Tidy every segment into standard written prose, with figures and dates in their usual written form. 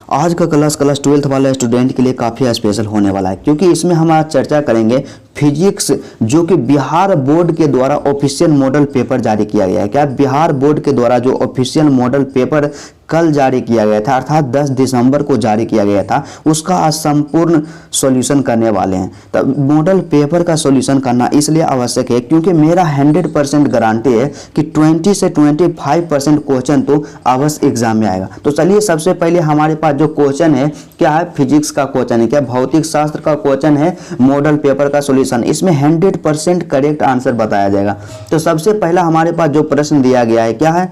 आज का class 12th वाले स्टूडेंट के लिए काफ़ी स्पेशल होने वाला है, क्योंकि इसमें हम आज चर्चा करेंगे फिजिक्स, जो कि बिहार बोर्ड के द्वारा ऑफिशियल मॉडल पेपर जारी किया गया है। क्या बिहार बोर्ड के द्वारा जो ऑफिशियल मॉडल पेपर कल जारी किया गया था, अर्थात 10 दिसंबर को जारी किया गया था, उसका आज संपूर्ण सॉल्यूशन करने वाले हैं। तो मॉडल पेपर का सॉल्यूशन करना इसलिए आवश्यक है क्योंकि मेरा 100% गारंटी है कि 20 से 25% क्वेश्चन तो अवश्य एग्जाम में आएगा। तो चलिए सबसे पहले हमारे पास जो क्वेश्चन है क्या है, फिजिक्स का क्वेश्चन है, क्या भौतिक शास्त्र का क्वेश्चन है, मॉडल पेपर का सॉल्यूशन। इसमें 100% करेक्ट आंसर बताया जाएगा। तो सबसे पहला हमारे पास जो प्रश्न दिया गया है क्या है,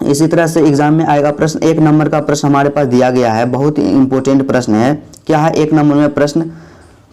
इसी तरह से एग्जाम में आएगा प्रश्न। 1 नंबर का प्रश्न हमारे पास दिया गया है, बहुत ही इंपॉर्टेंट प्रश्न है। क्या है 1 नंबर में प्रश्न,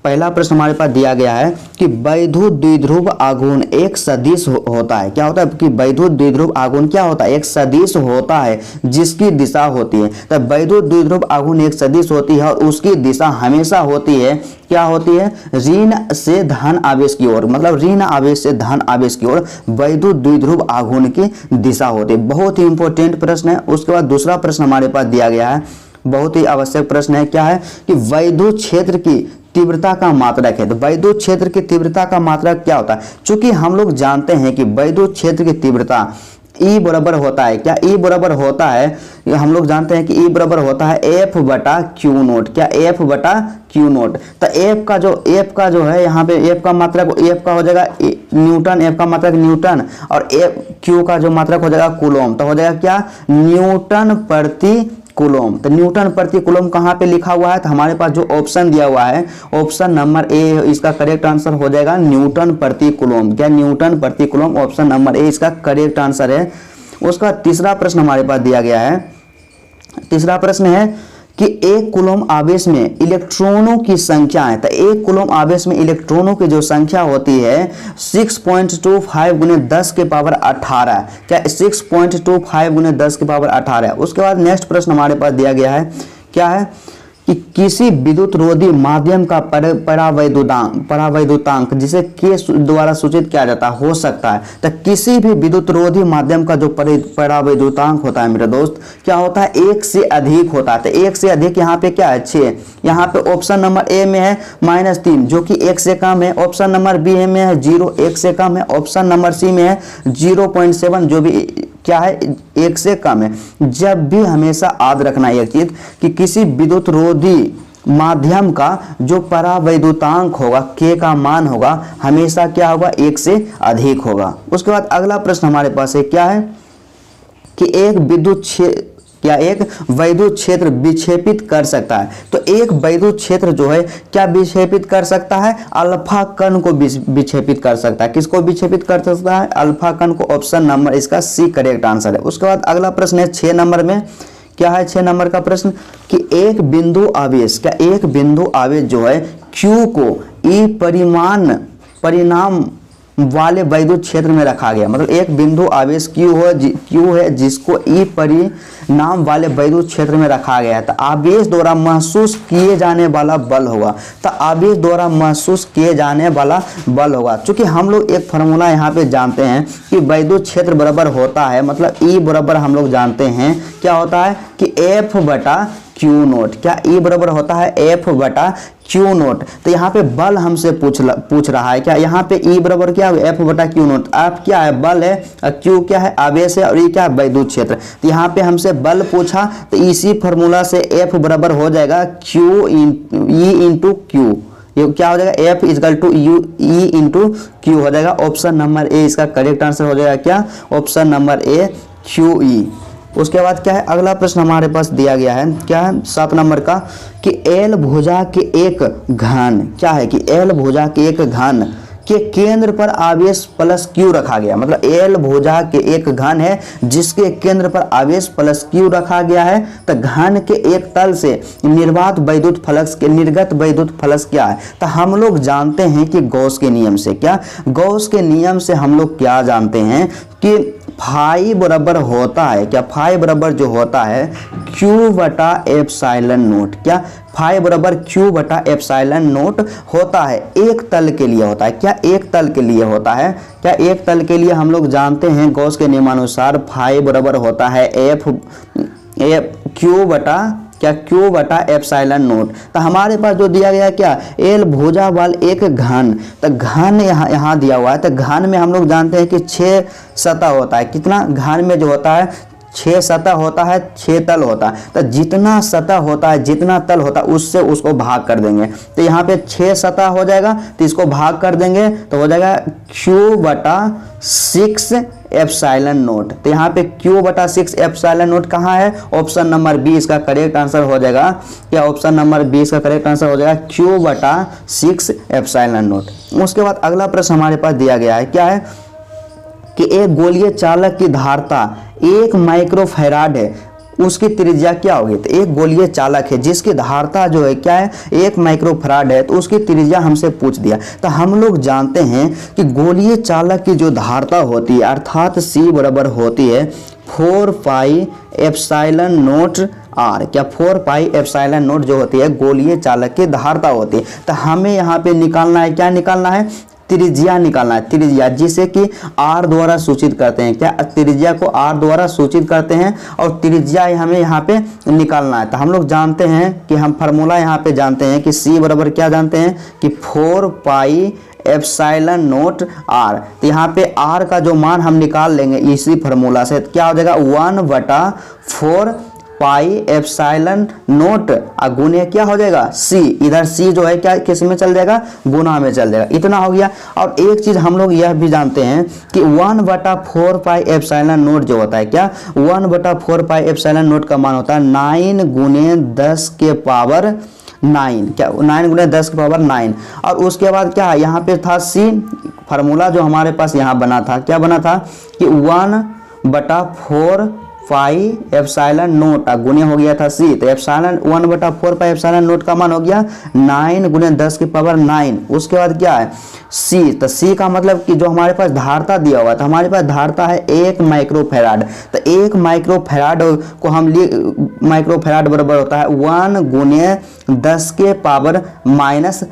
पहला प्रश्न हमारे पास दिया गया है कि वैद्युत द्विध्रुव आघूर्ण एक सदिश होता है। क्या होता है कि वैद्युत द्विध्रुव आघूर्ण क्या होता है, एक सदिश होता है जिसकी दिशा होती है। तो वैद्युत द्विध्रुव आघूर्ण एक सदिश होती है और उसकी दिशा हमेशा होती है, क्या होती है, ऋण से धन आवेश की ओर, मतलब ऋण आवेश से धन आवेश की ओर वैद्युत द्विध्रुव आघूर्ण की दिशा होती है। बहुत ही इंपॉर्टेंट प्रश्न है। उसके बाद दूसरा प्रश्न हमारे पास दिया गया है, बहुत ही आवश्यक प्रश्न है। क्या है कि वैद्युत क्षेत्र की तीव्रता का मात्रक है। तो वैद्युत क्षेत्र की तीव्रता का मात्रक क्या होता है, चूंकि हम लोग जानते हैं कि वैद्युत क्षेत्र की तीव्रता E बराबर होता है, क्या E बराबर होता है, हम लोग जानते हैं कि E बराबर होता है F बटा क्यू नोट। क्या F बटा क्यू नोट। तो F का जो है यहाँ पे F का मात्रक, F का हो जाएगा न्यूटन, F का मात्रक न्यूटन, और Q का जो मात्रक हो जाएगा कूलम। तो हो जाएगा क्या, न्यूटन प्रति कूलम। तो न्यूटन प्रति कूलम कहाँ पे लिखा हुआ है, तो हमारे पास जो ऑप्शन दिया हुआ है ऑप्शन नंबर ए, इसका करेक्ट आंसर हो जाएगा न्यूटन प्रति कूलम। क्या न्यूटन प्रति कूलम, ऑप्शन नंबर ए इसका करेक्ट आंसर है। उसका तीसरा प्रश्न हमारे पास दिया गया है। तीसरा प्रश्न है कि एक कूलम आवेश में इलेक्ट्रॉनों की संख्या है। तो एक कूलम आवेश में इलेक्ट्रॉनों की जो संख्या होती है 6.25 गुने 10 के पावर 18। क्या 6.25 गुने 10 के पावर 18। उसके बाद नेक्स्ट प्रश्न हमारे पास दिया गया है, क्या है कि किसी विद्युत रोधी माध्यम का परावैद्युतांक जिसे के द्वारा सूचित किया जाता हो सकता है। तो किसी भी विद्युत रोधी माध्यम का जो परावैद्युतांक होता है मेरे दोस्त, क्या होता है, 1 से अधिक होता है। तो 1 से अधिक यहाँ पे क्या है, 6। यहाँ पे ऑप्शन नंबर ए में है -3 जो कि 1 से कम है, ऑप्शन नंबर बी में है 0, 1 से कम है, ऑप्शन नंबर सी में है 0.7 जो भी क्या है 1 से कम है। जब भी हमेशा याद रखना एक चीज कि किसी विद्युत रोधी माध्यम का जो परावैद्युतांक होगा के का मान होगा हमेशा क्या होगा, 1 से अधिक होगा। उसके बाद अगला प्रश्न हमारे पास है, क्या है कि एक वैद्युत क्षेत्र विक्षेपित कर सकता है। तो एक वैद्युत क्षेत्र जो है क्या विक्षेपित कर सकता है, अल्फा कण को विक्षेपित कर सकता है। किसको विक्षेपित कर सकता है, अल्फा कण को। ऑप्शन नंबर इसका सी करेक्ट आंसर है। उसके बाद अगला प्रश्न है 6 नंबर में, क्या है 6 नंबर का प्रश्न कि एक बिंदु आवेश, क्या एक बिंदु आवेश जो है Q को E परिणाम वाले वैद्युत क्षेत्र में रखा गया। मतलब एक बिंदु आवेश Q है जिसको E परिणाम वाले वैद्युत क्षेत्र में रखा गया है। तो आवेश द्वारा महसूस किए जाने वाला बल होगा, तो आवेश द्वारा महसूस किए जाने वाला बल होगा। चूंकि हम लोग एक फार्मूला यहाँ पे जानते हैं कि वैद्युत क्षेत्र बराबर होता है, मतलब E बराबर हम लोग जानते हैं क्या होता है कि F बटा क्यू नोट। क्या E बराबर होता है F बटा क्यू नोट। तो यहाँ पे बल हमसे पूछ रहा है, क्या यहाँ पे E बराबर क्या है, F बटा क्यू नोट। F क्या है, बल है, और Q क्या है, आवेश है, और E क्या है, वैद्युत क्षेत्र। तो यहाँ पे हमसे बल पूछा, तो इसी फार्मूला से F बराबर हो जाएगा E इंटू क्यू। ये क्या हो जाएगा, F equal to E into q हो जाएगा। ऑप्शन नंबर ए इसका करेक्ट आंसर हो जाएगा, क्या, ऑप्शन नंबर ए QE। उसके बाद क्या है अगला प्रश्न हमारे पास दिया गया है, क्या है 7 नंबर का कि L भुजा के एक घन, क्या है कि L भुजा के एक घन के केंद्र पर आवेश प्लस Q रखा गया। मतलब L भुजा के एक घन है जिसके केंद्र पर आवेश प्लस Q रखा गया है। तो घन के एक तल से निर्गत वैद्युत फ्लक्स क्या है। तो हम लोग जानते हैं कि गॉस के नियम से, क्या गॉस के नियम से हम लोग क्या जानते हैं कि फाई बराबर होता है, क्या फाई बराबर जो होता है Q बटा एप्सिलॉन नोट। क्या फाई बराबर Q बटा एप्सिलॉन नोट होता है, एक तल के लिए होता है। क्या एक तल के लिए होता है, क्या एक तल के लिए हम लोग जानते हैं गॉस के नियमानुसार फाई बराबर होता है क्यू बटा क्या, क्यू बटा एप्सिलॉन नोट। तो हमारे पास जो दिया गया क्या, एल भुजा बल एक घन, तो घन यहाँ दिया हुआ है। तो घन में हम लोग जानते हैं कि 6 सतह होता है। कितना घन में जो होता है 6 सतह होता है, 6 तल होता है। तो जितना सतह होता है, जितना तल होता है, उससे उसको भाग कर देंगे। तो यहाँ पे 6 सतह हो जाएगा, तो इसको भाग कर देंगे तो हो जाएगा क्यू बटा 6 एप्सिलॉन नोट। तो यहाँ पे क्यू बटा 6 एप्सिलॉन नोट कहाँ है, ऑप्शन नंबर बी इसका करेक्ट आंसर हो जाएगा। क्या ऑप्शन नंबर बी इसका करेक्ट आंसर हो जाएगा, क्यू बटा 6 एप्सिलॉन नोट। उसके बाद अगला प्रश्न हमारे पास दिया गया है, क्या है कि एक गोलीय चालक की धारता 1 माइक्रोफैराड है, उसकी त्रिज्या क्या होगी। तो एक गोलीय चालक है जिसकी धारता जो है क्या है 1 माइक्रोफैराड है, तो उसकी त्रिज्या हमसे पूछ दिया। तो हम लोग जानते हैं कि गोलीय चालक की जो धारता होती है अर्थात C बराबर होती है 4 पाई एप्सिलॉन नोट आर। क्या 4 पाई एप्सिलॉन नोट जो होती है गोलीय चालक की धारता होती है। तो हमें यहाँ पे निकालना है, क्या निकालना है, त्रिज्या निकालना है। त्रिज्या जिसे कि r द्वारा सूचित करते हैं, क्या त्रिज्या को r द्वारा सूचित करते हैं और त्रिज्या हमें यहाँ पे निकालना है। तो हम लोग जानते हैं कि हम फार्मूला यहाँ पे जानते हैं कि C बराबर क्या जानते हैं कि 4 पाई एप्सिलॉन नोट r। तो यहाँ पे r का जो मान हम निकाल लेंगे इसी फार्मूला से, क्या हो जाएगा 1/4 पाई एप्सिलॉन नोट गुने क्या हो जाएगा C। इधर C जो है क्या किस में चल जाएगा, गुना में चल जाएगा। इतना हो गया। और एक चीज हम लोग यह भी जानते हैं कि 1/4 पाई एप्सिलॉन नोट जो होता है, क्या 1/4 पाई एप्सिलॉन नोट का मान होता है 9 गुने 10 के पावर 9। क्या 9 गुने 10 के पावर 9। और उसके बाद क्या यहाँ पे था C, फार्मूला जो हमारे पास यहाँ बना था, क्या बना था कि 1/4 पाई एप्सिलॉन नोट गुने हो गया था C। तो एप्सिलॉन 1/4 पाई एप्सिलॉन नोट का मान हो गया 9 गुने 10 की पावर 9। उसके बाद क्या है C। तो C का मतलब कि जो हमारे पास धारता दिया हुआ है, तो हमारे पास धारता है 1 माइक्रोफैराड। तो 1 माइक्रोफैराड को हम माइक्रोफैराड बराबर होता है 1 गुने 10 के पावर -6।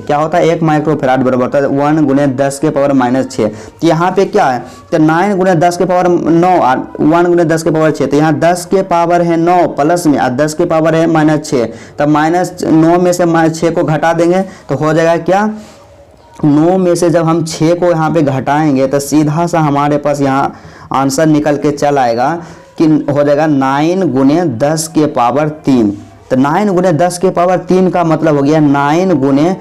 क्या होता है 1 माइक्रोफैराड बराबर होता है 1 गुने 10 के पावर -6। तो यहाँ पे क्या है, तो 9 गुने 10 के पावर 9 और 1 गुने 10 के पावर 6। तो यहाँ 10 के पावर है 9 प्लस में और 10 के पावर है -6। तब -9 में से 6 को घटा देंगे तो हो जाएगा क्या 9 में से जब हम 6 को यहाँ पे घटाएंगे तो सीधा सा हमारे पास यहाँ आंसर निकल के चल आएगा कि हो जाएगा 9 गुने 10 के पावर 3। तो 9 गुने 10 के पावर 3 का मतलब हो गया 9 गुने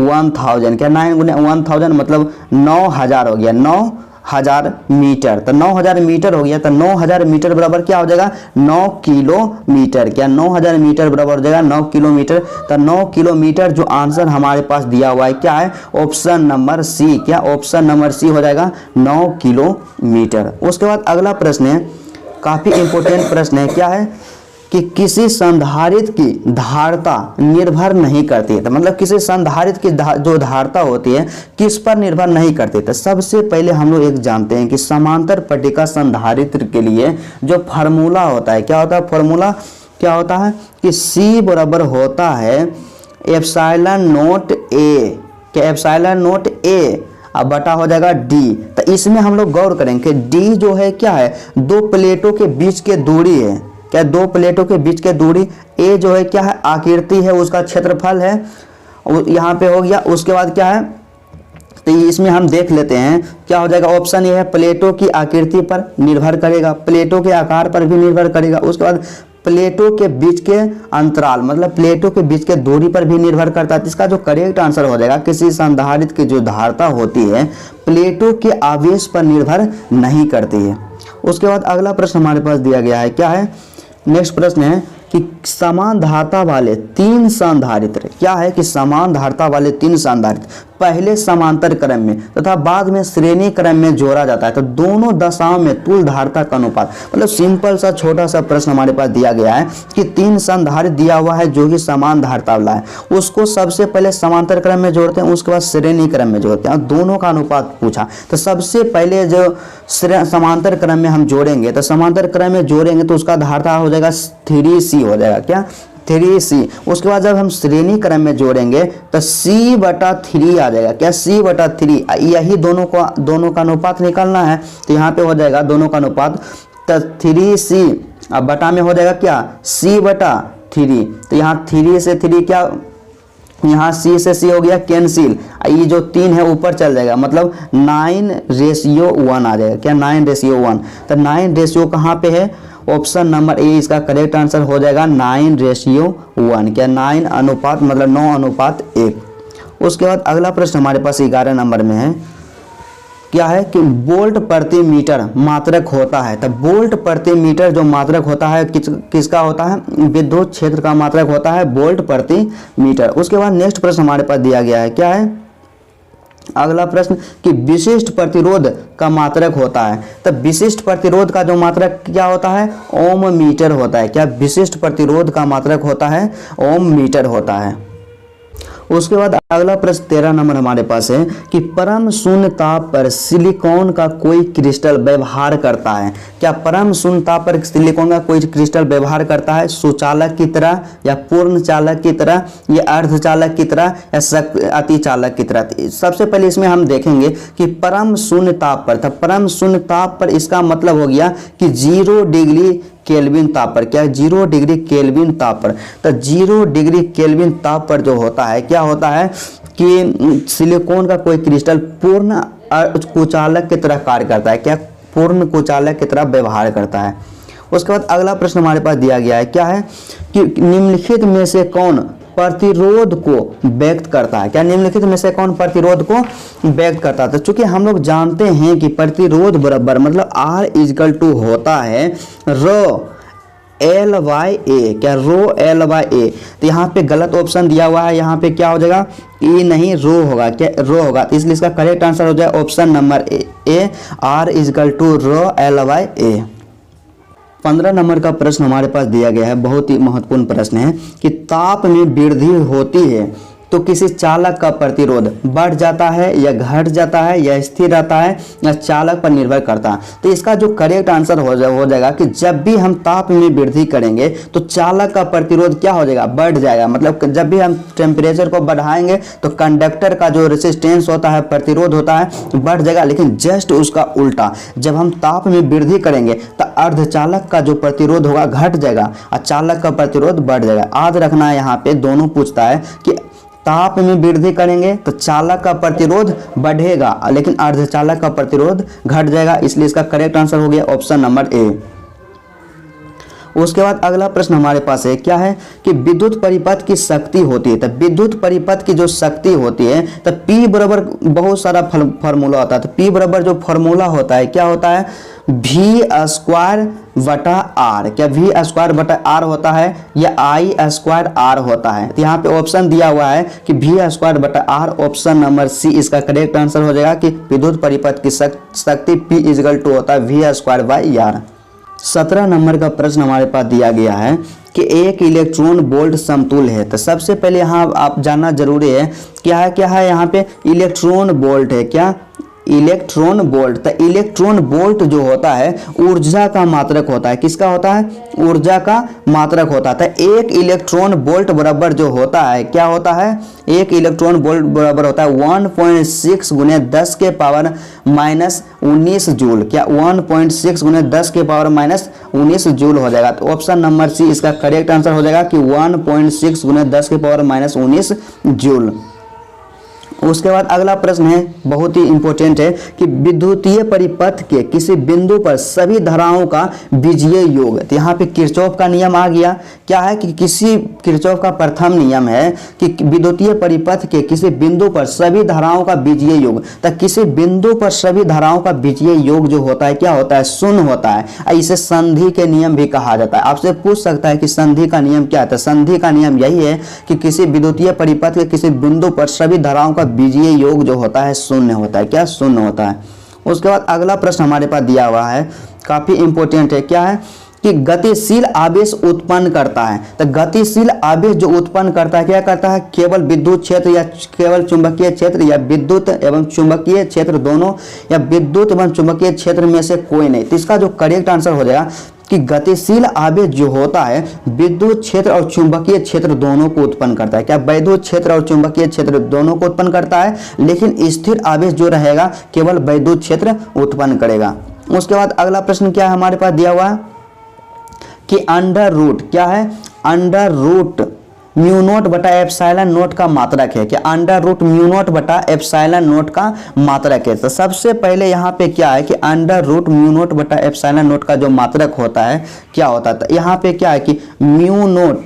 1000। क्या 9 गुने 1000 मतलब 9000 हो गया, 9000 मीटर। तो 9000 मीटर हो गया। तो 9000 मीटर बराबर क्या हो जाएगा 9 किलोमीटर। क्या 9000 मीटर बराबर हो जाएगा 9 किलोमीटर। तो 9 किलोमीटर जो आंसर हमारे पास दिया हुआ है क्या है ऑप्शन नंबर C। क्या ऑप्शन नंबर C हो जाएगा 9 किलोमीटर। उसके बाद अगला प्रश्न है, काफी इंपॉर्टेंट प्रश्न है, क्या है कि किसी संधारित्र की धारता निर्भर नहीं करती है। तो मतलब किसी संधारित्र की जो धारता होती है किस पर निर्भर नहीं करती। तो सबसे पहले हम लोग एक जानते हैं कि समांतर पट्टिका संधारित्र के लिए जो फार्मूला होता है, क्या होता है फार्मूला, क्या होता है कि C बराबर होता है एप्सिलॉन नोट A। क्या एप्सिलॉन नोट A अब बटा हो जाएगा D। तो इसमें हम लोग गौर करेंगे D जो है क्या है 2 प्लेटों के बीच के दूरी है। क्या 2 प्लेटों के बीच के दूरी A जो है क्या है आकृति है, उसका क्षेत्रफल है यहाँ पे हो गया। उसके बाद क्या है तो इसमें हम देख लेते हैं क्या हो जाएगा। ऑप्शन ये है प्लेटों की आकृति पर निर्भर करेगा, प्लेटों के आकार पर भी निर्भर करेगा। उसके बाद प्लेटों के बीच के अंतराल मतलब प्लेटों के बीच के दूरी पर भी निर्भर करता है। इसका जो करेक्ट आंसर हो जाएगा किसी संधारित्र की जो धारता होती है प्लेटों के आवेश पर निर्भर नहीं करती है। उसके बाद अगला प्रश्न हमारे पास दिया गया है, क्या है नेक्स्ट प्रश्न है कि समान धारता वाले 3 संधारित्र, क्या है कि समान धारता वाले 3 संधारित्र पहले समांतर क्रम में तथा बाद में श्रेणी क्रम में जोड़ा जाता है। तो दोनों दशाओं में तुल्य धारता का अनुपात, मतलब सिंपल सा छोटा सा प्रश्न हमारे पास दिया गया है कि 3 संधारित्र दिया हुआ है जो कि समान धारता वाला है, उसको सबसे पहले समांतर क्रम में जोड़ते हैं, उसके बाद श्रेणी क्रम में जोड़ते हैं और दोनों का अनुपात पूछा। तो सबसे पहले जो समांतर क्रम में हम जोड़ेंगे तो समांतर क्रम में जोड़ेंगे तो उसका धारता हो जाएगा 3C हो जाएगा। क्या 3C। उसके बाद जब हम श्रेणी क्रम में जोड़ेंगे तो C/3 आ जाएगा। क्या C/3, यही दोनों का अनुपात निकालना है। तो यहाँ पे हो जाएगा दोनों का अनुपात तो 3C अब बटा में हो जाएगा क्या, C/3। तो यहाँ 3 से 3 क्या, यहाँ C से C हो गया कैंसिल, ये जो 3 है ऊपर चल जाएगा, मतलब 9:1 आ जाएगा। क्या 9:1। तो 9 कहाँ पे है, ऑप्शन नंबर ए इसका करेक्ट आंसर हो जाएगा 9:1। क्या 9 अनुपात मतलब 9:1। उसके बाद अगला प्रश्न हमारे पास 11 नंबर में है, क्या है कि वोल्ट प्रति मीटर मात्रक होता है। तो वोल्ट प्रति मीटर जो मात्रक होता है किसका होता है, विद्युत क्षेत्र का मात्रक होता है वोल्ट प्रति मीटर। उसके बाद नेक्स्ट प्रश्न हमारे पास दिया गया है, क्या है अगला प्रश्न कि विशिष्ट प्रतिरोध का मात्रक होता है। तो विशिष्ट प्रतिरोध का जो मात्रक क्या होता है, ओम मीटर होता है। क्या विशिष्ट प्रतिरोध का मात्रक होता है, ओम मीटर होता है। उसके बाद अगला प्रश्न 13 नंबर हमारे पास है कि परम शून्य ताप पर सिलिकॉन का कोई क्रिस्टल व्यवहार करता है। क्या परम शून्य ताप पर सिलिकॉन का कोई क्रिस्टल व्यवहार करता है सुचालक की तरह, या पूर्ण चालक की तरह, या अर्धचालक की तरह, या अतिचालक की तरह। सबसे पहले इसमें हम देखेंगे कि परम शून्य ताप पर, तब परम शून्य ताप पर इसका मतलब हो गया कि 0 डिग्री केल्विन ताप पर। क्या 0 डिग्री केल्विन ताप पर। तो 0 डिग्री केल्विन ताप पर जो होता है, क्या होता है कि सिलिकॉन का कोई क्रिस्टल पूर्ण कुचालक की तरह कार्य करता है। क्या पूर्ण कुचालक की तरह व्यवहार करता है। उसके बाद अगला प्रश्न हमारे पास दिया गया है, क्या है कि निम्नलिखित में से कौन प्रतिरोध को व्यक्त करता है। क्या निम्नलिखित में से कौन प्रतिरोध को व्यक्त करता है। तो चूंकि हम लोग जानते हैं कि प्रतिरोध बराबर मतलब R होता है ρL/A। क्या ρL/A। तो यहाँ पे गलत ऑप्शन दिया हुआ है, यहाँ पे क्या हो जाएगा, E नहीं रो होगा। क्या रो होगा, तो इसलिए इसका करेक्ट आंसर हो जाए ऑप्शन नंबर ए R ρL/A। 15 नंबर का प्रश्न हमारे पास दिया गया है, बहुत ही महत्वपूर्ण प्रश्न है कि ताप में वृद्धि होती है तो किसी चालक का प्रतिरोध बढ़ जाता है या घट जाता है या स्थिर रहता है या चालक पर निर्भर करता है। तो इसका जो करेक्ट आंसर हो जाएगा कि जब भी हम ताप में वृद्धि करेंगे तो चालक का प्रतिरोध क्या हो जाएगा, बढ़ जाएगा। मतलब जब भी हम टेम्परेचर को बढ़ाएंगे तो कंडक्टर का जो रेसिस्टेंस होता है, प्रतिरोध होता है, बढ़ जाएगा। लेकिन जस्ट उसका उल्टा, जब हम ताप में वृद्धि करेंगे तो अर्धचालक का जो प्रतिरोध होगा घट जाएगा और चालक का प्रतिरोध बढ़ जाएगा। याद रखना है, यहाँ पे दोनों पूछता है कि ताप में वृद्धि करेंगे तो चालक का प्रतिरोध बढ़ेगा लेकिन अर्धचालक का प्रतिरोध घट जाएगा, इसलिए इसका करेक्ट आंसर हो गया ऑप्शन नंबर ए। उसके बाद अगला प्रश्न हमारे पास है, क्या है कि विद्युत परिपथ की शक्ति होती है। तो विद्युत परिपथ की जो शक्ति होती है तो P बराबर बहुत सारा फार्मूला होता है। तो P बराबर जो फार्मूला होता है क्या होता है, V²/R। क्या V²/R होता है या I²R होता है। तो यहाँ पे ऑप्शन दिया हुआ है कि V²/R, ऑप्शन नंबर सी इसका करेक्ट आंसर हो जाएगा कि विद्युत परिपथ की शक्ति P होता है V²/R। 17 नंबर का प्रश्न हमारे पास दिया गया है कि एक इलेक्ट्रॉन वोल्ट समतुल्य है। तो सबसे पहले यहाँ आप जानना जरूरी है, क्या है यहाँ पे इलेक्ट्रॉन वोल्ट है। क्या इलेक्ट्रॉन वोल्ट। तो इलेक्ट्रॉन वोल्ट जो होता है ऊर्जा का मात्रक होता है। किसका होता है, ऊर्जा का मात्रक होता है। तो एक इलेक्ट्रॉन वोल्ट बराबर जो होता है, क्या होता है, एक इलेक्ट्रॉन वोल्ट बराबर होता है 1.6 × 10⁻⁻19 जूल। क्या 1.6 × 10⁻⁻19 जूल हो जाएगा। तो ऑप्शन नंबर सी इसका करेक्ट आंसर हो जाएगा कि 1.6 × 10⁻⁻19 जूल। उसके बाद अगला प्रश्न है, बहुत ही इंपॉर्टेंट है कि विद्युतीय परिपथ के किसी बिंदु पर सभी धाराओं का बीजीय योग। तो यहाँ पे किरचॉफ का नियम आ गया। क्या है कि किसी किरचॉफ का प्रथम नियम है कि विद्युतीय परिपथ के किसी बिंदु पर सभी धाराओं का बीजीय योग। तो किसी बिंदु पर सभी धाराओं का बीजीय योग जो होता है क्या होता है, शून्य होता है। इसे संधि के नियम भी कहा जाता है। आपसे पूछ सकता है कि संधि का नियम क्या है। संधि का नियम यही है कि किसी विद्युतीय परिपथ के किसी बिंदु पर सभी धाराओं का बीजीय योग जो होता है शून्य होता है। क्या शून्य होता है। उसके बाद अगला प्रश्न हमारे पास दिया हुआ है, काफी इंपॉर्टेंट है। क्या है कि गतिशील आवेश उत्पन्न करता है। तो गतिशील आवेश जो उत्पन्न करता है क्या करता है, केवल विद्युत क्षेत्र या केवल चुंबकीय क्षेत्र या विद्युत एवं चुंबकीय क्षेत्र दोनों या विद्युत एवं चुंबकीय क्षेत्र में से कोई नहीं। तो इसका जो करेक्ट आंसर हो जाएगा कि गतिशील आवेश जो होता है विद्युत क्षेत्र और चुंबकीय क्षेत्र दोनों को उत्पन्न करता है। क्या वैद्युत क्षेत्र और चुंबकीय क्षेत्र दोनों को उत्पन्न करता है, लेकिन स्थिर आवेश जो रहेगा केवल वैद्युत क्षेत्र उत्पन्न करेगा। उसके बाद अगला प्रश्न क्या है हमारे पास दिया हुआ है कि अंडर रूट क्या है, अंडर रूट म्यू नोट बटा एप्सिलॉन नोट का मात्रक है, कि अंडर रूट म्यू नोट बटा एप्सिलॉन नोट का मात्रक है। तो सबसे पहले यहाँ पे क्या है कि अंडर रूट म्यू नोट बटा एप्सिलॉन नोट का जो मात्रक होता है क्या होता है, तो यहाँ पे क्या है कि म्यू नोट,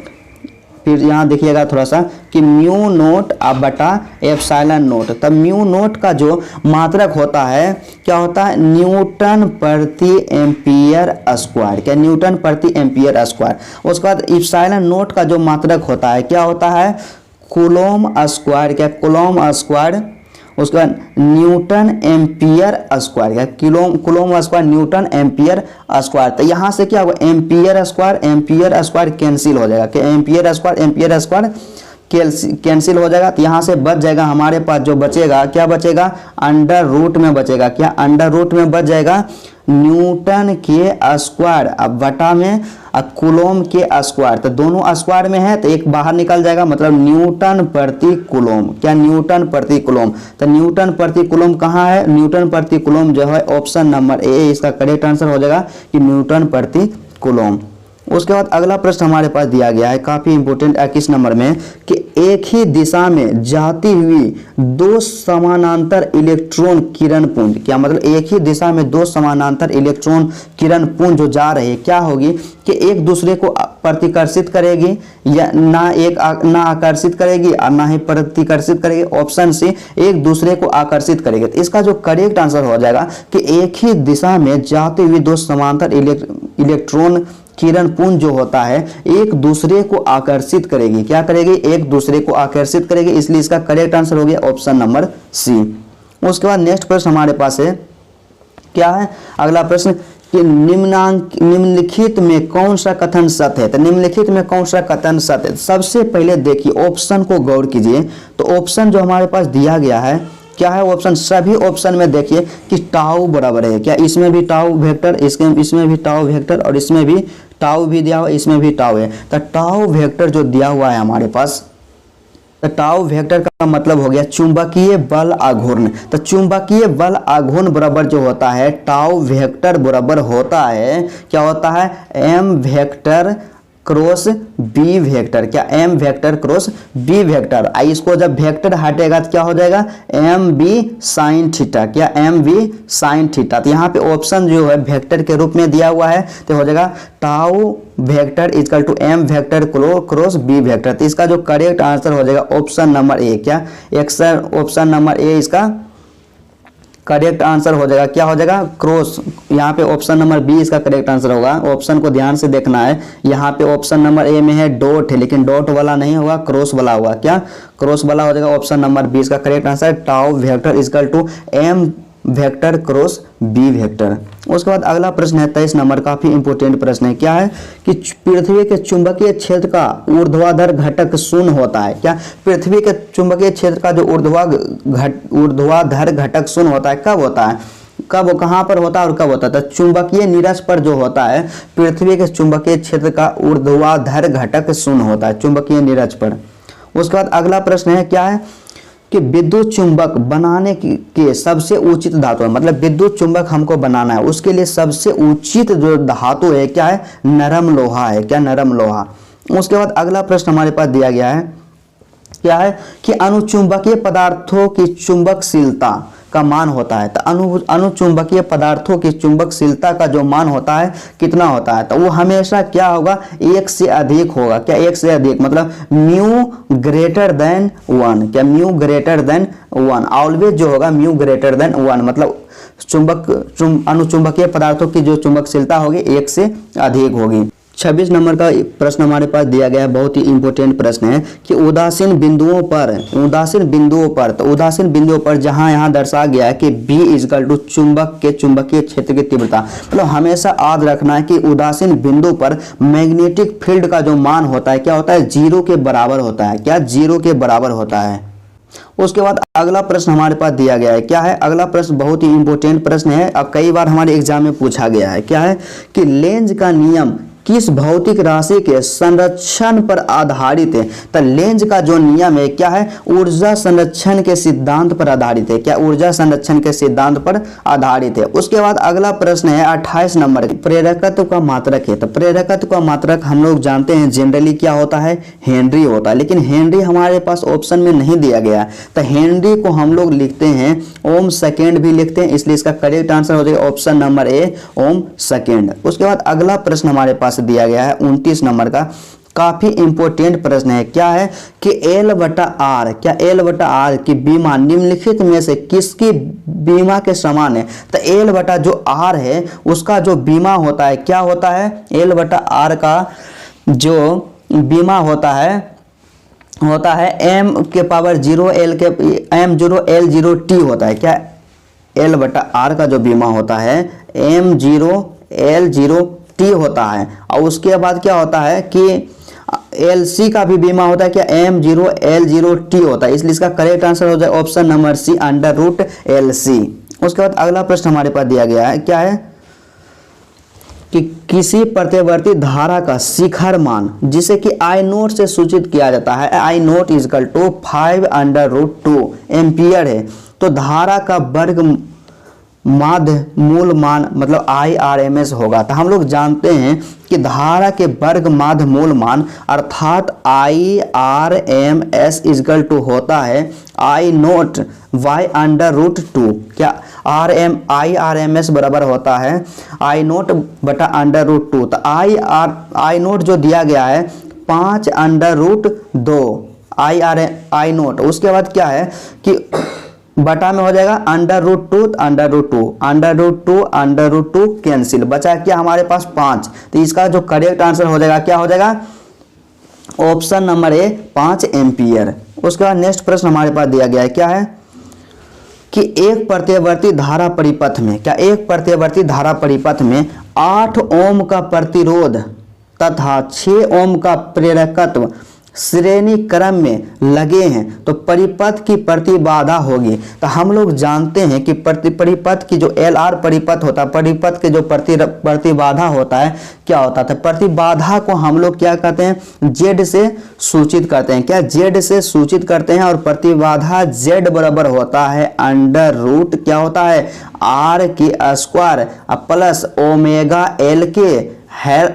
फिर यहाँ देखिएगा थोड़ा सा कि म्यू नोट बटा एप्सिलॉन नोट। तब म्यू नोट का जो मात्रक होता है क्या होता है, न्यूटन प्रति एम्पियर स्क्वायर, क्या न्यूटन प्रति एम्पियर स्क्वायर। उसके बाद एप्सिलॉन नोट का जो मात्रक होता है क्या होता है, कूलोम स्क्वायर, क्या कूलोम स्क्वायर। उसके बाद न्यूटन एम्पियर स्क्वायर, क्या coulomb square Newton ampere square. तो यहाँ से क्या होगा, एम्पियर स्क्वायर कैंसिल हो जाएगा, कि एम्पियर स्क्वायर कैंसिल हो जाएगा। तो यहाँ से बच जाएगा हमारे पास, जो बचेगा क्या बचेगा, अंडर रूट में बचेगा, क्या अंडर रूट में बच जाएगा न्यूटन के स्क्वायर अब बटा में कूलोम के स्क्वायर। तो दोनों स्क्वायर में है तो एक बाहर निकल जाएगा, मतलब न्यूटन प्रति कूलोम, क्या न्यूटन प्रति कूलोम। तो न्यूटन प्रति कूलोम कहाँ है, न्यूटन प्रति कूलोम जो है ऑप्शन नंबर ए इसका करेक्ट आंसर हो जाएगा, कि न्यूटन प्रति कूलोम। उसके बाद अगला प्रश्न हमारे पास दिया गया है काफी इंपोर्टेंट 21 नंबर में, कि एक ही दिशा में जाती हुई दो समानांतर इलेक्ट्रॉन किरण पुंज, क्या मतलब एक ही दिशा में दो समानांतर इलेक्ट्रॉन किरण पुंज जो जा रही है क्या होगी, कि एक दूसरे को प्रतिकर्षित करेगी या ना आकर्षित करेगी और ना ही प्रतिकर्षित करेगी। ऑप्शन सी एक दूसरे को आकर्षित करेगी। तो इसका जो करेक्ट आंसर हो जाएगा कि एक ही दिशा में जाती हुई दो समांतर इलेक्ट्रॉन किरण पुंज जो होता है एक दूसरे को आकर्षित करेगी, क्या करेगी, एक दूसरे को आकर्षित करेगी, इसलिए इसका करेक्ट आंसर हो गया ऑप्शन नंबर सी। उसके बाद नेक्स्ट प्रश्न हमारे पास है, क्या है अगला प्रश्न, कि निम्नलिखित में कौन सा कथन सत्य है। तो निम्नलिखित में कौन सा कथन सत्य है, सबसे पहले देखिए ऑप्शन को गौर कीजिए। तो ऑप्शन जो हमारे पास दिया गया है क्या है, ऑप्शन सभी ऑप्शन में देखिए कि टाउ बराबर है, क्या इसमें भी टाउ वेक्टर, इसमें भी टाउ वेक्टर और इसमें भी टाउ भी दिया हुआ, इसमें भी टाउ है। तो टाउ वेक्टर जो दिया हुआ है हमारे पास, तो टाउ वेक्टर का मतलब हो गया चुंबकीय बल आघूर्ण। तो चुंबकीय बल आघूर्ण बराबर जो होता है टाउ वेक्टर बराबर होता है, क्या होता है, M vector cross B vector, क्या M vector cross B vector. इसको जब वेक्टर हटेगा तो क्या हो जाएगा, एम बी साइन थीटा, क्या एम बी साइन थीटा। तो यहाँ पे ऑप्शन जो है वेक्टर के रूप में दिया हुआ है, तो हो जाएगा tau vector equal to m vector cross B vector. तो इसका जो करेक्ट आंसर हो जाएगा ऑप्शन नंबर ए, क्या ऑप्शन नंबर ए इसका करेक्ट आंसर हो जाएगा, क्या हो जाएगा, क्रॉस। यहाँ पे ऑप्शन नंबर बी इसका करेक्ट आंसर होगा। ऑप्शन को ध्यान से देखना है, यहाँ पे ऑप्शन नंबर ए में है डॉट है, लेकिन डॉट वाला नहीं होगा, क्रॉस वाला होगा, क्या क्रॉस वाला हो जाएगा। ऑप्शन नंबर बी इसका correct answer, tau vector equal to m vector cross B vector. उसके बाद अगला प्रश्न है 23 नंबर, काफी इंपोर्टेंट प्रश्न है, क्या है कि पृथ्वी के चुंबकीय क्षेत्र का ऊर्ध्वाधर घटक शून्य होता है, क्या पृथ्वी के चुंबकीय क्षेत्र का जो ऊर्ध्वाधर घटक शून्य होता है, कब होता है, कब कहाँ पर होता है और कब होता है। तो चुंबकीय निरस पर जो होता है पृथ्वी के चुंबकीय क्षेत्र का ऊर्ध्वाधर घटक शून्य होता है, चुंबकीय निरस पर। उसके बाद अगला प्रश्न है, क्या है कि विद्युत चुंबक बनाने के सबसे उचित धातु है, मतलब विद्युत चुंबक हमको बनाना है उसके लिए सबसे उचित जो धातु है क्या है, नरम लोहा है, क्या नरम लोहा। उसके बाद अगला प्रश्न हमारे पास दिया गया है, क्या है कि अनुचुंबकीय पदार्थों की चुंबकशीलता का मान होता है। तो अनुचुंबकीय पदार्थों की चुंबकशीलता का जो मान होता है कितना होता है, तो वो हमेशा क्या होगा, एक से अधिक होगा, क्या एक से अधिक, मतलब म्यू ग्रेटर देन 1, क्या म्यू ग्रेटर देन 1, ऑलवेज जो होगा म्यू ग्रेटर देन 1, मतलब अनुचुंबकीय पदार्थों की जो चुंबकशीलता होगी एक से अधिक होगी। 26 नंबर का प्रश्न हमारे पास दिया गया है, बहुत ही इंपॉर्टेंट प्रश्न है कि उदासीन बिंदुओं पर जहां यहां दर्शाया गया है कि B इक्वल टू चुंबक के चुंबकीय क्षेत्र की तीव्रता, मतलब हमेशा याद रखना है कि उदासीन बिंदु पर मैग्नेटिक फील्ड का जो मान होता है क्या होता है, 0 के बराबर होता है, क्या 0 के बराबर होता है। उसके बाद अगला प्रश्न हमारे पास दिया गया है, क्या है अगला प्रश्न, बहुत ही इंपॉर्टेंट प्रश्न है, अब कई बार हमारे एग्जाम में पूछा गया है, क्या है कि लेंज का नियम किस भौतिक राशि के संरक्षण पर आधारित है? तो लेंज का जो नियम है क्या है? ऊर्जा संरक्षण के सिद्धांत पर आधारित है। क्या? ऊर्जा संरक्षण के सिद्धांत पर आधारित है। उसके बाद अगला प्रश्न है 28 नंबर, प्रेरकत्व का मात्रक है। तो प्रेरकत्व का मात्रक हम लोग जानते हैं जनरली क्या होता है? हेनरी होता है, लेकिन हेनरी हमारे पास ऑप्शन में नहीं दिया गया। तो हेनरी को हम लोग लिखते हैं ओम सेकेंड भी लिखते हैं, इसलिए इसका करेक्ट आंसर हो जाएगा option number a, ohm second. उसके बाद अगला प्रश्न हमारे पास दिया गया है 29 नंबर का, काफी इंपोर्टेंट प्रश्न है। क्या है कि L बटा आर, क्या L बटा आर की बीमा निम्नलिखित में से किसकी बीमा के समान है? तो L बटा जो आर है उसका जो बीमा होता है क्या होता है? L बटा आर का जो बीमा होता है m के पावर 0 L के m0 L0 t होता है। क्या? L बटा आर का जो बीमा होता है m0 L0 t होता है। और उसके बाद क्या होता है कि LC का भी बीमा होता है। क्या? m0 L0 t होता है, इसलिए इसका करेक्ट आंसर हो जाए option number c, under root LC। उसके बाद अगला प्रश्न हमारे पास दिया गया है, क्या है कि किसी प्रतिवर्ती धारा का शिखर मान जिसे कि I नोट से सूचित किया जाता है, I naught equal to 5 under root 2 ampere है। तो धारा का वर्ग माध्य मूल मान मतलब IRMS होगा। तो हम लोग जानते हैं कि धारा के वर्ग माध्य मूल मान अर्थात IRMS इजकल टू होता है I naught y under root 2। क्या? IRMS बराबर होता है I नोट बटा अंडर रूट 2। तो I नोट जो दिया गया है 5 अंडर रूट 2 I नोट। उसके बाद क्या है कि बटा में हो जाएगा under root 2 under root 2 under root 2 under root 2 cancel, बचा क्या हमारे पास 5। तो इसका जो करेक्ट आंसर हो जाएगा क्या हो जाएगा? ऑप्शन नंबर ए, 5 एम्पियर। उसके बाद नेक्स्ट प्रश्न हमारे पास दिया गया है, क्या है कि एक प्रत्यवर्ती धारा परिपथ में, क्या एक प्रत्यवर्ती धारा परिपथ में 8 ओम का प्रतिरोध तथा 6 ओम का प्रेरकत्व श्रेणी क्रम में लगे हैं तो परिपथ की प्रतिबाधा होगी। तो हम लोग जानते हैं कि परिपथ की जो LR परिपथ होता है, परिपथ के जो प्रतिबाधा होता है क्या होता है? प्रतिबाधा को हम लोग क्या कहते हैं? Z से सूचित करते हैं। क्या? Z से सूचित करते हैं। और प्रतिबाधा Z बराबर होता है अंडर रूट क्या होता है? R के स्क्वायर प्लस ओमेगा L के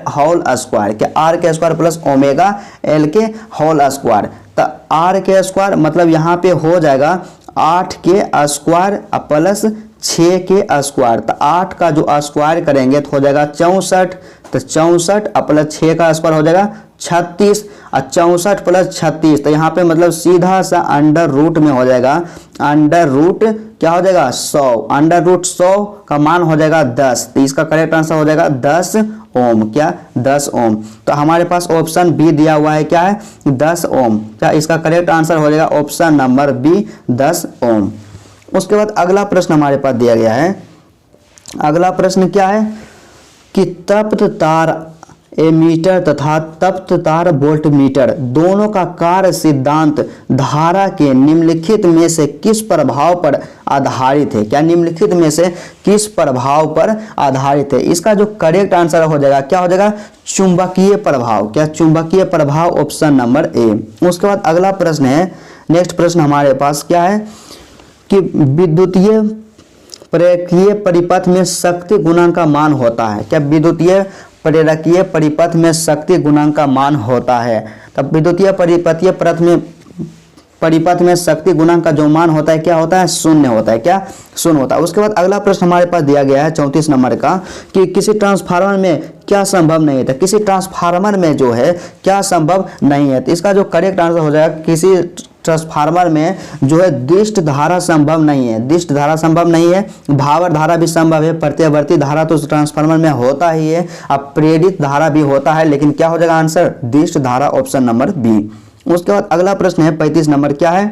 होल स्क्वायर। क्या? R के स्क्वायर प्लस ओमेगा L के होल स्क्वायर। तो R के स्क्वायर मतलब यहाँ पे हो जाएगा 8 के स्क्वायर प्लस 6 के स्क्वायर। तो 8 का जो स्क्वायर करेंगे तो हो जाएगा 64। तो 64 प्लस 6 का स्क्वायर हो जाएगा 36 और 64 प्लस 36। तो यहाँ पे मतलब सीधा सा अंडर रूट में हो जाएगा अंडर रूट क्या हो जाएगा? 100। अंडर रूट 100 का मान हो जाएगा 10। तो इसका करेक्ट आंसर हो जाएगा 10 ओम। क्या? 10 ओम। तो हमारे पास ऑप्शन बी दिया हुआ है, क्या है? 10 ओम। क्या? इसका करेक्ट आंसर हो जाएगा ऑप्शन नंबर बी, 10 ओम। उसके बाद अगला प्रश्न हमारे पास दिया गया है। अगला प्रश्न क्या है कि तप्त तार एमीटर तथा तप्त तार वोल्ट मीटर दोनों का कार्य सिद्धांत धारा के निम्नलिखित में से किस प्रभाव पर आधारित है? क्या? निम्नलिखित में से किस प्रभाव पर आधारित है? इसका जो करेक्ट आंसर हो जाएगा क्या हो जाएगा? चुंबकीय प्रभाव। क्या? चुंबकीय प्रभाव, ऑप्शन नंबर ए। उसके बाद अगला प्रश्न है, नेक्स्ट प्रश्न हमारे पास क्या है कि विद्युतीय प्रेरकीय परिपथ में शक्ति गुणांक का मान होता है। क्या? विद्युतीय प्रेरकीय परिपथ में शक्ति गुणांक का मान होता है। तब विद्युतीय परिपथीय परिपथ में शक्ति गुणांक का जो मान होता है क्या होता है? शून्य होता है। क्या? शून्य होता है। उसके बाद अगला प्रश्न हमारे पास दिया गया है 34 नंबर का कि किसी ट्रांसफार्मर में क्या संभव नहीं है? तो किसी ट्रांसफार्मर में जो है क्या संभव नहीं है? तो इसका जो करेक्ट आंसर हो जाएगा किसी ट्रांसफार्मर में जो है दिष्ट धारा संभव नहीं है। दिष्ट धारा संभव नहीं है, भावर धारा भी संभव है, प्रत्यावर्ती धारा तो ट्रांसफार्मर में होता ही है, अब प्रेरित धारा भी होता है, लेकिन क्या हो जाएगा आंसर? दिष्ट धारा, ऑप्शन नंबर बी। उसके बाद अगला प्रश्न है 35 नंबर, क्या है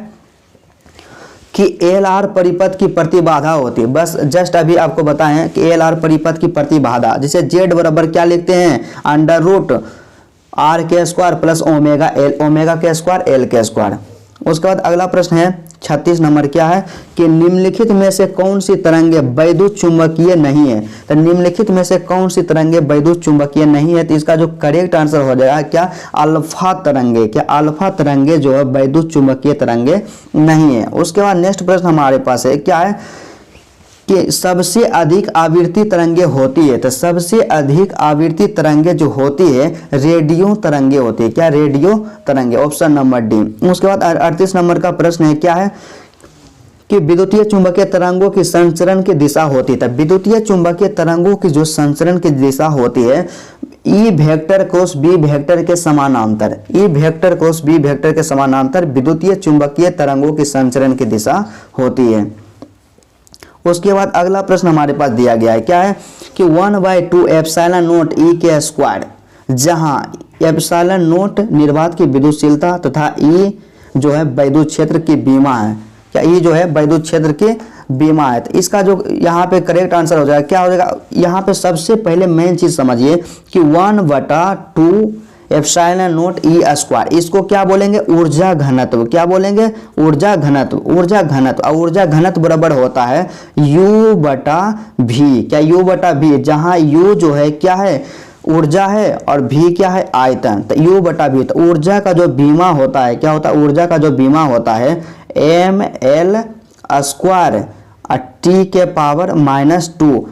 कि LR परिपथ की प्रतिबाधा होती है। बस जस्ट अभी आपको बताएं कि LR परिपथ की प्रतिबाधा जिसे Z बराबर क्या लिखते हैं? अंडर रूट R के square plus omega L, omega के स्क्वायर L के स्क्वायर। उसके बाद अगला प्रश्न है 36 नंबर क्या है कि निम्नलिखित में से कौन सी तरंगे वैद्युत चुंबकीय नहीं है। तो निम्नलिखित में से कौन सी तरंगे वैद्युत चुंबकीय नहीं है, तो इसका जो करेक्ट आंसर हो जाएगा क्या, अल्फा तरंगे। क्या अल्फा तरंगे जो है वैद्युत चुंबकीय तरंगे नहीं है। उसके बाद नेक्स्ट प्रश्न हमारे पास है क्या है कि सबसे अधिक आवृत्ति तरंगे होती है। तो सबसे अधिक आवृत्ति तरंगे जो होती है रेडियो तरंगे होती है। क्या, रेडियो तरंगे, ऑप्शन नंबर डी। उसके बाद 38 नंबर का प्रश्न है क्या है कि विद्युतीय चुंबकीय तरंगों की संचरण की दिशा होती है। तो विद्युतीय चुंबकीय तरंगों की जो संचरण की दिशा होती है E vector cross B vector के समानांतर, E vector cross B vector के समानांतर विद्युतीय चुंबकीय तरंगों की संचरण की दिशा होती है। उसके बाद अगला प्रश्न हमारे पास दिया गया है क्या है कि 1/2 एप्सिलॉन नॉट ई के स्क्वायर, जहां एप्सिलॉन नॉट निर्वात की विद्युतशीलता तथा ई जो है वैद्युत क्षेत्र की बीमा है। क्या, ई जो है वैद्युत क्षेत्र की बीमा है। तो इसका जो यहाँ पे करेक्ट आंसर हो जाएगा क्या हो जाएगा, यहाँ पे सबसे पहले मेन चीज समझिए कि 1/2 एप्सिलॉन नॉट ई स्क्वायर, इसको क्या बोलेंगे, ऊर्जा घनत्व। क्या बोलेंगे, ऊर्जा घनत्व। ऊर्जा घनत्व, और ऊर्जा घनत्व बराबर होता है U बटा V। क्या, U बटा V, जहां U जो है क्या है, ऊर्जा है, और V क्या है, आयतन। तो U बटा V। तो ऊर्जा का जो बीमा होता है क्या होता है, ऊर्जा का जो बीमा होता है ml स्क्वायर T के पावर -2।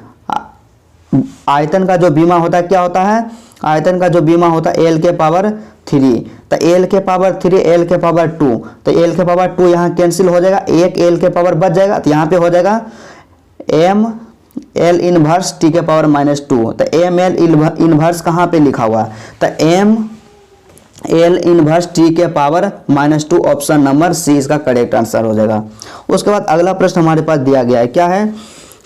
आयतन का जो बीमा होता है क्या होता है, आयतन का जो बीमा होता है L के पावर 3। तो L के पावर 3, L के पावर 2, तो L के पावर 2 यहाँ कैंसिल हो जाएगा, एक L के पावर बच जाएगा। तो यहाँ पे हो जाएगा m L इनवर्स T के पावर -2। तो m L इनवर्स कहाँ पे लिखा हुआ है, तो m L इनवर्स T के पावर -2, ऑप्शन नंबर सी इसका करेक्ट आंसर हो जाएगा। उसके बाद अगला प्रश्न हमारे पास दिया गया है क्या है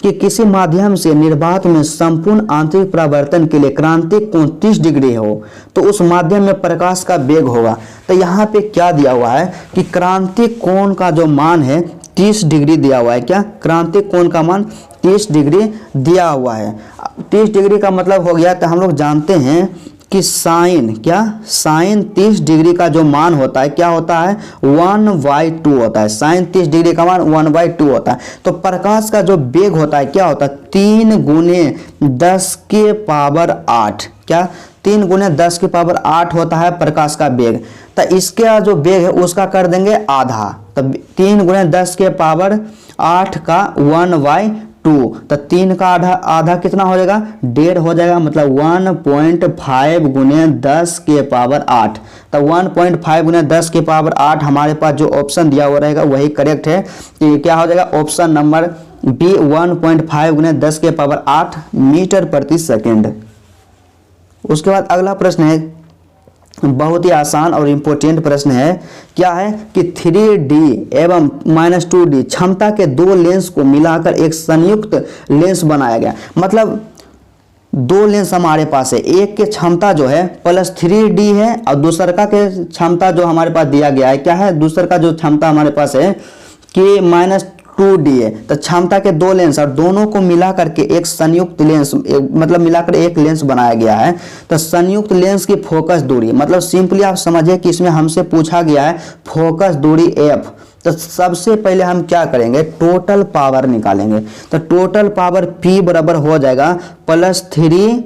कि किसी माध्यम से निर्वात में संपूर्ण आंतरिक परावर्तन के लिए क्रांतिक कोण 30 डिग्री हो तो उस माध्यम में प्रकाश का वेग होगा। तो यहाँ पे क्या दिया हुआ है कि क्रांतिक कोण का जो मान है 30 डिग्री दिया हुआ है। क्या, क्रांतिक कोण का मान 30 डिग्री दिया हुआ है। 30 डिग्री का मतलब हो गया, तो हम लोग जानते हैं कि साइन, क्या, साइन 30 डिग्री का जो मान होता है क्या होता है, 1/2 होता है। साइन 30 डिग्री का मान 1/2 होता है। तो प्रकाश का जो वेग होता है क्या होता है, 3 × 10 के पावर 8। क्या, 3 × 10 के पावर 8 होता है प्रकाश का वेग। तो इसका जो वेग है उसका कर देंगे आधा। तो 3 × 10 के पावर 8 का 1/2, तो 3 का आधा कितना हो जाएगा, 1.5 हो जाएगा। मतलब 1.5 × 10 के पावर 8। तो 1.5 × 10 के पावर 8 हमारे पास जो ऑप्शन दिया हुआ रहेगा वही करेक्ट है। तो क्या हो जाएगा, ऑप्शन नंबर बी 1.5 × 10 के पावर 8 मीटर प्रति सेकेंड। उसके बाद अगला प्रश्न है, बहुत ही आसान और इम्पोर्टेंट प्रश्न है। क्या है कि 3D एवं -2D क्षमता के 2 लेंस को मिलाकर एक संयुक्त लेंस बनाया गया। मतलब 2 लेंस हमारे पास है, एक के क्षमता जो है +3D है और दूसर का के क्षमता जो हमारे पास दिया गया है क्या है, दूसर का जो क्षमता हमारे पास है कि -2D है। तो क्षमता के 2 लेंस और दोनों को मिला करके एक संयुक्त लेंस, मतलब मिलाकर एक लेंस बनाया गया है। तो संयुक्त लेंस की फोकस दूरी, मतलब सिंपली आप समझिए कि इसमें हमसे पूछा गया है फोकस दूरी f। तो सबसे पहले हम क्या करेंगे, टोटल पावर निकालेंगे। तो टोटल पावर P बराबर हो जाएगा +3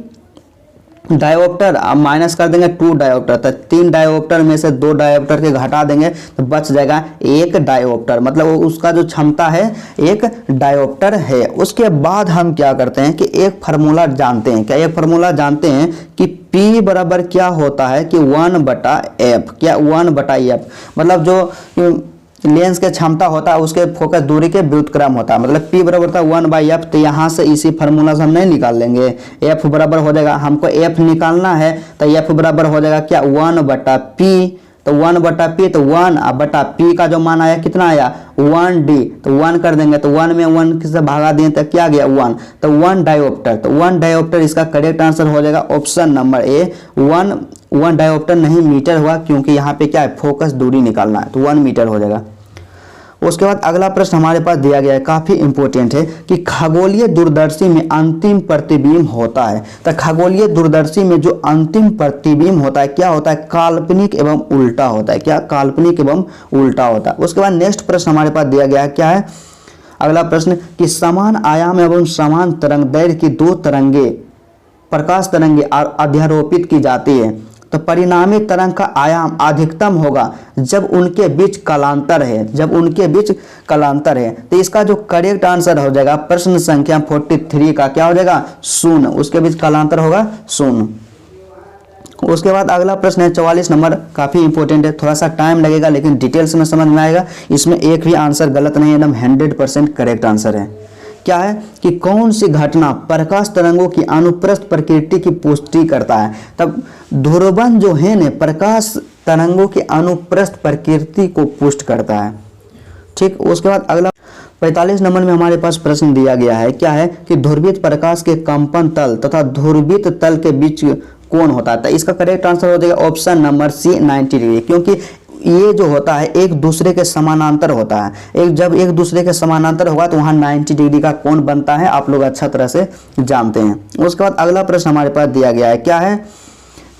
डायोप्टर, अब माइनस कर देंगे 2 डायोप्टर। तो 3 डायोप्टर में से 2 डायोप्टर के घटा देंगे तो बच जाएगा 1 डायोप्टर। मतलब उसका जो क्षमता है 1 डायोप्टर है। उसके बाद हम क्या करते हैं कि एक फार्मूला जानते हैं। क्या, एक फार्मूला जानते हैं कि P बराबर क्या होता है कि 1/f। क्या, 1/f मतलब जो लेंस के क्षमता होता है उसके फोकस दूरी के व्युत्क्रम होता है। मतलब P बराबर था 1/f। तो यहाँ से इसी फार्मूला से हम नहीं निकाल लेंगे, F बराबर हो जाएगा, हमको F निकालना है तो F बराबर हो जाएगा क्या, 1/P। तो 1/P, तो 1/P का जो मान आया कितना आया, 1D। तो 1 कर देंगे, तो 1 में 1 से भागा दिए तो क्या गया 1। तो 1 डायोप्टर। तो 1 डायोप्टर इसका करेक्ट आंसर हो जाएगा ऑप्शन नंबर ए 1 डायोप्टर नहीं मीटर हुआ, क्योंकि यहाँ पे क्या है फोकस दूरी निकालना है, तो 1 मीटर हो जाएगा। उसके बाद अगला प्रश्न हमारे पास दिया गया है, काफी इंपॉर्टेंट है कि खगोलीय दूरदर्शी में अंतिम प्रतिबिंब होता है। तो खगोलीय दूरदर्शी में जो अंतिम प्रतिबिंब होता है क्या होता है, काल्पनिक एवं उल्टा होता है। क्या, काल्पनिक एवं उल्टा होता है। उसके बाद नेक्स्ट प्रश्न हमारे पास दिया गया है, क्या है अगला प्रश्न कि समान आयाम एवं समान तरंग दैर्घ्य की दो तरंगे, प्रकाश तरंगे अध्यारोपित की जाती है, तो परिणामी तरंग का आयाम अधिकतम होगा जब उनके बीच कालांतर है, जब उनके बीच कालांतर है। तो इसका जो करेक्ट आंसर हो जाएगा प्रश्न संख्या 43 का क्या हो जाएगा, शून्य। उसके बीच कालांतर होगा शून्य। उसके बाद अगला प्रश्न है 44 नंबर, काफी इंपॉर्टेंट है, थोड़ा सा टाइम लगेगा लेकिन डिटेल्स में समझ में आएगा। इसमें एक भी आंसर गलत नहीं है, एकदम 100% करेक्ट आंसर है। क्या है कि कौन सी घटना प्रकाश तरंगों की अनुप्रस्थ प्रकृति की पुष्टि करता है। तब ध्रुवन जो है ना प्रकाश तरंगों की अनुप्रस्थ प्रकृति को पुष्ट करता है। ठीक, उसके बाद अगला 45 नंबर में हमारे पास प्रश्न दिया गया है, क्या है कि ध्रुवित प्रकाश के कंपन तल तथा ध्रुवित तल के बीच कौन होता है। इसका करेक्ट आंसर हो जाएगा ऑप्शन नंबर सी 90 डिग्री, क्योंकि ये जो होता है एक दूसरे के समानांतर होता है। जब एक दूसरे के समानांतर होगा तो वहां 90 डिग्री का कोण बनता है, आप लोग अच्छा तरह से जानते हैं। उसके बाद अगला प्रश्न हमारे पास दिया गया है, क्या है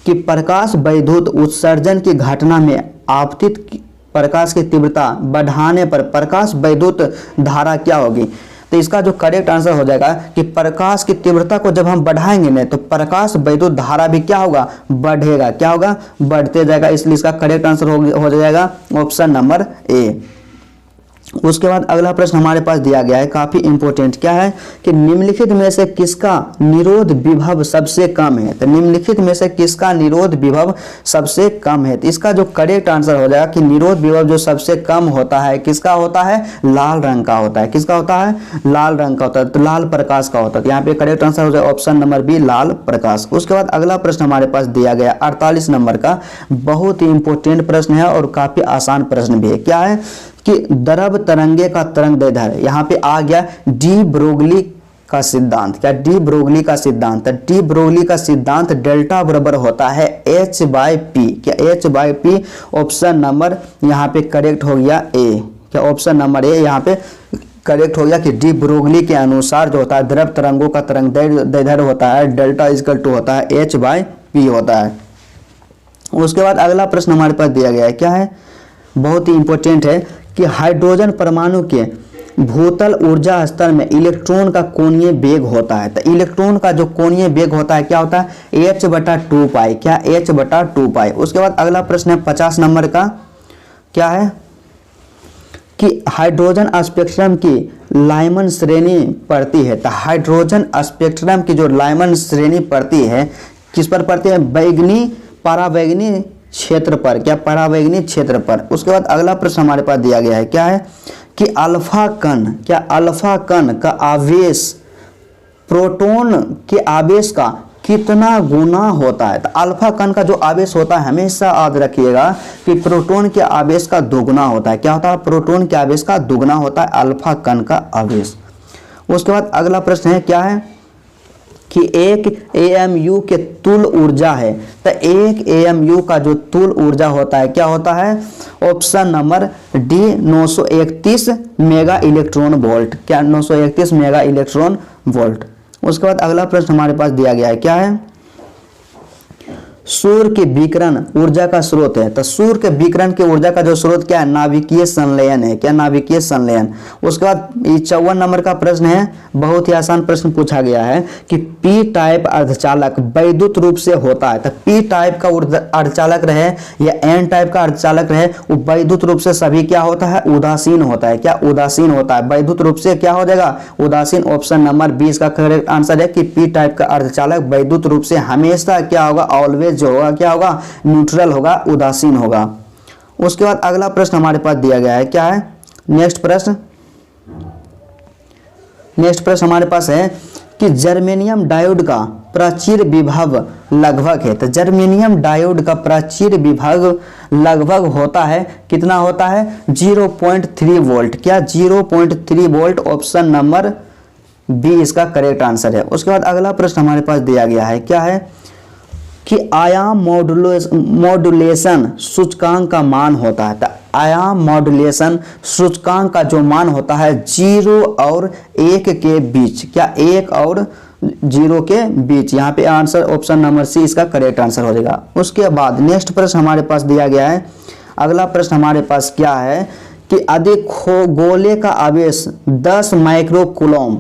कि प्रकाश वैद्युत उत्सर्जन की घटना में आपतित प्रकाश की तीव्रता बढ़ाने पर प्रकाश वैद्युत धारा क्या होगी। तो इसका जो करेक्ट आंसर हो जाएगा कि प्रकाश की तीव्रता को जब हम बढ़ाएंगे ना तो प्रकाश वैद्युत धारा भी क्या होगा, बढ़ेगा। क्या होगा, बढ़ते जाएगा। इसलिए इसका करेक्ट आंसर हो जाएगा ऑप्शन नंबर ए। उसके बाद अगला प्रश्न हमारे पास दिया गया है, काफी इंपॉर्टेंट, क्या है कि निम्नलिखित में से किसका निरोध विभव सबसे कम है। तो निम्नलिखित में से किसका निरोध विभव सबसे कम है। तो इसका जो करेक्ट आंसर हो जाएगा कि निरोध विभव जो सबसे कम होता है किसका होता है, लाल रंग का होता है। किसका होता है, लाल रंग का होता है, तो लाल प्रकाश का होता है। तो यहाँ पे करेक्ट आंसर हो जाएगा ऑप्शन नंबर बी, लाल प्रकाश। उसके बाद अगला प्रश्न हमारे पास दिया गया 48 नंबर का, बहुत ही इंपॉर्टेंट प्रश्न है और काफी आसान प्रश्न भी है। क्या है कि द्रव तरंगे का तरंग दैर्ध्य, यहाँ पे आ गया डी ब्रोगली का सिद्धांत। क्या, डी ब्रोगली का सिद्धांत। डी ब्रोगली का सिद्धांत डेल्टा बराबर होता है h/p। क्या, h/p ऑप्शन नंबर यहाँ पे करेक्ट हो गया ए। क्या, ऑप्शन नंबर ए यहाँ पे करेक्ट हो गया कि डी ब्रोगली के अनुसार जो होता है द्रव तरंगों का तरंग दैर्ध्य होता है डेल्टा इक्वल टू होता है h/p होता है। उसके बाद अगला प्रश्न हमारे पास दिया गया है, क्या है बहुत ही इंपॉर्टेंट है कि हाइड्रोजन परमाणु के भूतल ऊर्जा स्तर में इलेक्ट्रॉन का कोणीय वेग होता है। तो इलेक्ट्रॉन का जो कोणीय वेग होता है क्या होता है, h/2π। क्या, h/2π। उसके बाद अगला प्रश्न है 50 नंबर का, क्या है कि हाइड्रोजन स्पेक्ट्रम की लाइमन श्रेणी पड़ती है। तो हाइड्रोजन स्पेक्ट्रम की जो लाइमन श्रेणी पड़ती है किस पर पड़ती है, बैगनी पराबैंगनी क्षेत्र पर। क्या, पराबैंगनी क्षेत्र पर। उसके बाद अगला प्रश्न हमारे पास दिया गया है, क्या है कि अल्फा कण, क्या अल्फा कण का आवेश प्रोटॉन के आवेश का कितना गुना होता है। तो अल्फा कण का जो आवेश होता है हमेशा याद रखिएगा कि प्रोटॉन के आवेश का दोगुना होता है। क्या होता है, प्रोटॉन के आवेश का दोगुना होता है अल्फा कण का आवेश। उसके बाद अगला प्रश्न है, क्या है कि एक AMU के तुल ऊर्जा है। तो एक AMU का जो तुल ऊर्जा होता है क्या होता है, option number D 931 mega electron volt. क्या, 931 मेगा इलेक्ट्रॉन वोल्ट। उसके बाद अगला प्रश्न हमारे पास दिया गया है, क्या है सूर्य के विकिरण ऊर्जा का स्रोत है। तो सूर्य के विकिरण के ऊर्जा का जो स्रोत क्या है, नाभिकीय संलयन है। क्या, नाभिकीय संलयन। उसके बाद 54 नंबर का प्रश्न है, बहुत ही आसान प्रश्न पूछा गया है कि पी टाइप अर्धचालक वैद्युत रूप से होता है। तो पी टाइप का अर्धचालक रहे या एन टाइप का अर्धचालक रहे वो वैद्युत रूप से सभी क्या होता है, उदासीन होता है। क्या, उदासीन होता है। वैद्युत रूप से क्या हो जाएगा, उदासीन। ऑप्शन नंबर 20 का करेक्ट आंसर है कि पी टाइप का अर्धचालक वैद्युत रूप से हमेशा क्या होगा, ऑलवेज जो होगा क्या होगा, न्यूट्रल होगा, उदासीन होगा। उसके बाद अगला प्रश्न हमारे पास दिया गया है, क्या है नेक्स्ट प्रश्न हमारे पास है कि जर्मेनियम डायोड का प्राचीर विभव लगभग है। तो जर्मेनियम डायोड का प्राचीर विभव लगभग होता है, कितना होता है, 0.3 वोल्ट। क्या, 0.3 वोल्ट। ऑप्शन नंबर बी इसका करेक्ट आंसर है। उसके बाद अगला प्रश्न हमारे पास दिया गया है, क्या है कि आयाम मॉड्यूलेशन सूचकांक का मान होता है। तो आयाम मॉड्यूलेशन सूचकांक का जो मान होता है 0 और 1 के बीच, क्या 1 और 0 के बीच। यहाँ पे आंसर ऑप्शन नंबर सी इसका करेक्ट आंसर हो जाएगा। उसके बाद नेक्स्ट प्रश्न हमारे पास दिया गया है। अगला प्रश्न हमारे पास क्या है कि अधिक गोले का आवेश 10 माइक्रो कूलम,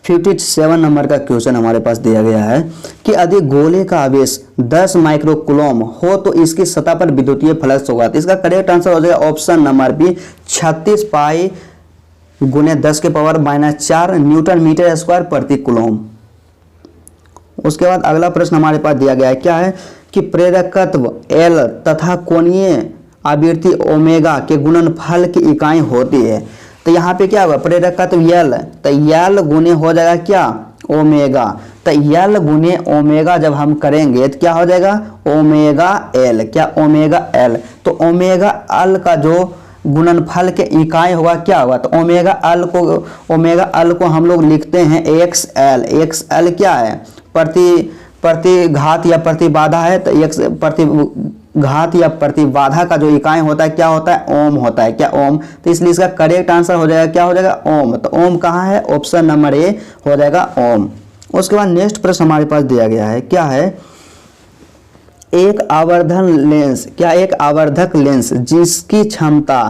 57 नंबर का क्वेश्चन हमारे पास दिया गया है कि यदि गोले का आवेश 10 माइक्रो कूलम हो तो इसकी सतह पर विद्युतीय फ्लक्स होगा। तो इसका करेक्ट आंसर हो जाएगा ऑप्शन नंबर बी 36 पाई गुने 10 के पावर -4 न्यूटन मीटर स्क्वायर प्रति कूलम। उसके बाद अगला प्रश्न हमारे पास दिया गया है क्या है कि प्रेरकत्व L तथा कोणीय आवृत्ति ओमेगा के गुणनफल की इकाई होती है। तो यहाँ पे क्या होगा, प्रेरकत्व L, तो L गुने हो जाएगा क्या ओमेगा। तो L गुने ओमेगा जब हम करेंगे तो क्या हो जाएगा ओमेगा L, क्या ओमेगा L। तो ओमेगा L का जो गुणनफल के इकाई होगा क्या होगा, तो ओमेगा L को हम लोग लिखते हैं XL। XL क्या है, प्रति घात या प्रतिबाधा है। तो x प्रति घात या प्रतिबाधा का जो इकाई होता है क्या होता है ओम होता है, क्या ओम। तो इसलिए इसका करेक्ट आंसर हो जाएगा क्या हो जाएगा ओम। तो ओम कहाँ है, ऑप्शन नंबर ए हो जाएगा ओम। उसके बाद नेक्स्ट प्रश्न हमारे पास दिया गया है क्या है, एक आवर्धन लेंस, क्या एक आवर्धक लेंस जिसकी क्षमता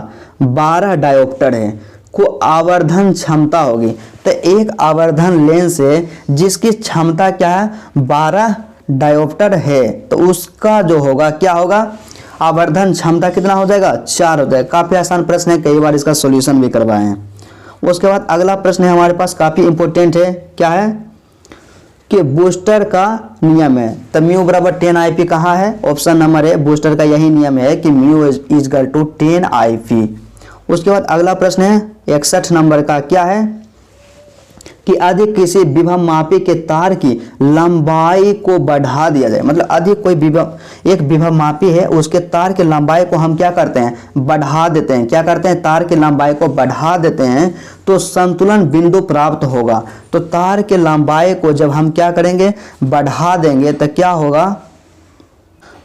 12 डायोप्टर है को आवर्धन क्षमता होगी। तो एक आवर्धन लेंस है जिसकी क्षमता क्या है 12 डायोप्टर है, तो उसका जो होगा क्या होगा आवर्धन क्षमता कितना हो जाएगा 4 हो जाएगा। काफी आसान प्रश्न है, कई बार इसका सॉल्यूशन भी करवाए हैं। उसके बाद अगला प्रश्न है हमारे पास, काफी इंपॉर्टेंट है, क्या है कि बूस्टर का नियम है। तो म्यू बराबर 10 IP कहाँ है, ऑप्शन नंबर है बूस्टर का यही नियम है कि mu is equal to 10 IP। उसके बाद अगला प्रश्न है 61 नंबर का, क्या है कि अधिक किसी विभव मापी के तार की लंबाई को बढ़ा दिया जाए। मतलब अधिक कोई एक विभव मापी है उसके तार की लंबाई को हम क्या करते हैं बढ़ा देते हैं, क्या करते हैं तार की लंबाई को बढ़ा देते हैं तो संतुलन बिंदु प्राप्त होगा। तो तार की लंबाई को जब हम क्या करेंगे बढ़ा देंगे तो क्या होगा,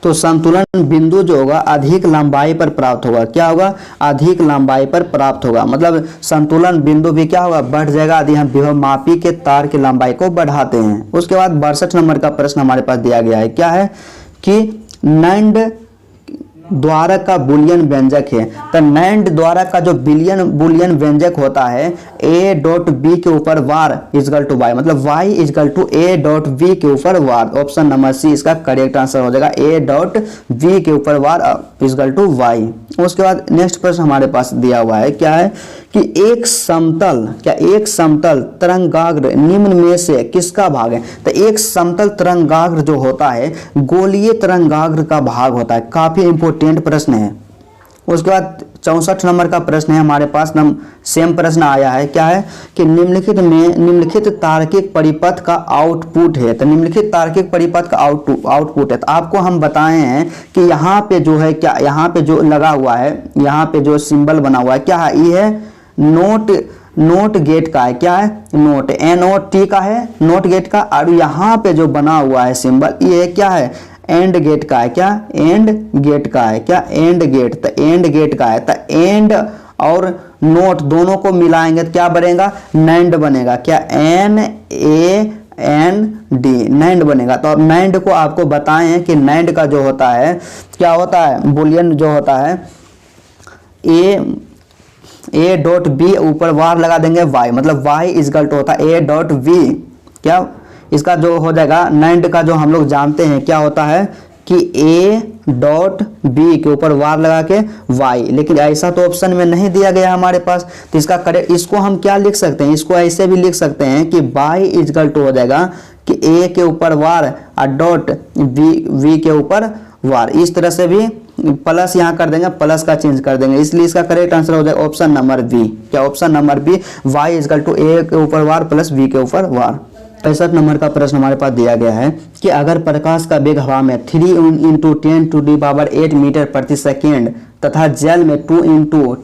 तो संतुलन बिंदु जो होगा अधिक लंबाई पर प्राप्त होगा, क्या होगा अधिक लंबाई पर प्राप्त होगा। मतलब संतुलन बिंदु भी क्या होगा बढ़ जाएगा यदि हम विभव मापी के तार की लंबाई को बढ़ाते हैं। उसके बाद 62 नंबर का प्रश्न हमारे पास दिया गया है, क्या है कि नैंड द्वारक का बुलियन व्यंजक है। तो नैंड द्वारक का जो बुलियन व्यंजक होता है A.B के ऊपर वार इजगल टू वाई, मतलब y इजगल टू A.B के ऊपर वार। ऑप्शन नंबर सी इसका करेक्ट आंसर हो जाएगा A.B के ऊपर वार इजगल टू y। उसके बाद नेक्स्ट प्रश्न हमारे पास दिया हुआ है, क्या है कि एक समतल तरंगाग्र निम्न में से किसका भाग है। तो एक समतल तरंगाग्र जो होता है गोलीय तरंगाग्र का भाग होता है। काफी इंपॉर्टेंट प्रश्न है। उसके बाद 64 नंबर का प्रश्न है हमारे पास, सेम प्रश्न आया है, क्या है कि निम्नलिखित तार्किक परिपथ का आउटपुट है। तो निम्नलिखित तार्किक परिपथ का आउटपुट है। तो आपको हम बताए हैं कि यहाँ पे जो है क्या, यहाँ पे जो लगा हुआ है, यहाँ पे जो सिंबल बना हुआ है क्या है, ये है नोट गेट का है, क्या है नोट NOT का है नोट गेट का। और यहाँ पे जो बना हुआ है सिंबल ये क्या है एंड गेट का है, क्या एंड गेट का है, क्या एंड गेट। तो एंड गेट का है, तो एंड और नोट दोनों को मिलाएंगे तो क्या बनेगा नैंड बनेगा, क्या NAND नैंड बनेगा। तो अब नैंड को आपको बताएं हैं कि नैंड का जो होता है क्या होता है बुलियन जो होता है A.B ऊपर वार लगा देंगे y, मतलब y इजकल टू होता है A.V। क्या इसका जो हो जाएगा नैंड का जो हम लोग जानते हैं क्या होता है कि A.B के ऊपर वार लगा के y, लेकिन ऐसा तो ऑप्शन में नहीं दिया गया हमारे पास। तो इसका करेक्ट, इसको हम क्या लिख सकते हैं, इसको ऐसे भी लिख सकते हैं कि y इजकल टू हो जाएगा कि A के ऊपर वार और डॉट V के ऊपर वार। इस तरह से भी प्लस यहाँ कर देंगे, प्लस का चेंज कर देंगे, इसलिए इसका करेक्ट आंसर हो जाएगा ऑप्शन नंबर बी। क्या option number B y equal to A के ऊपर वार प्लस V के ऊपर वार। 65 नंबर का प्रश्न हमारे पास दिया गया है कि अगर प्रकाश का वेग हवा में 3 × 10⁸ मीटर प्रति सेकेंड तथा जल में 2 ×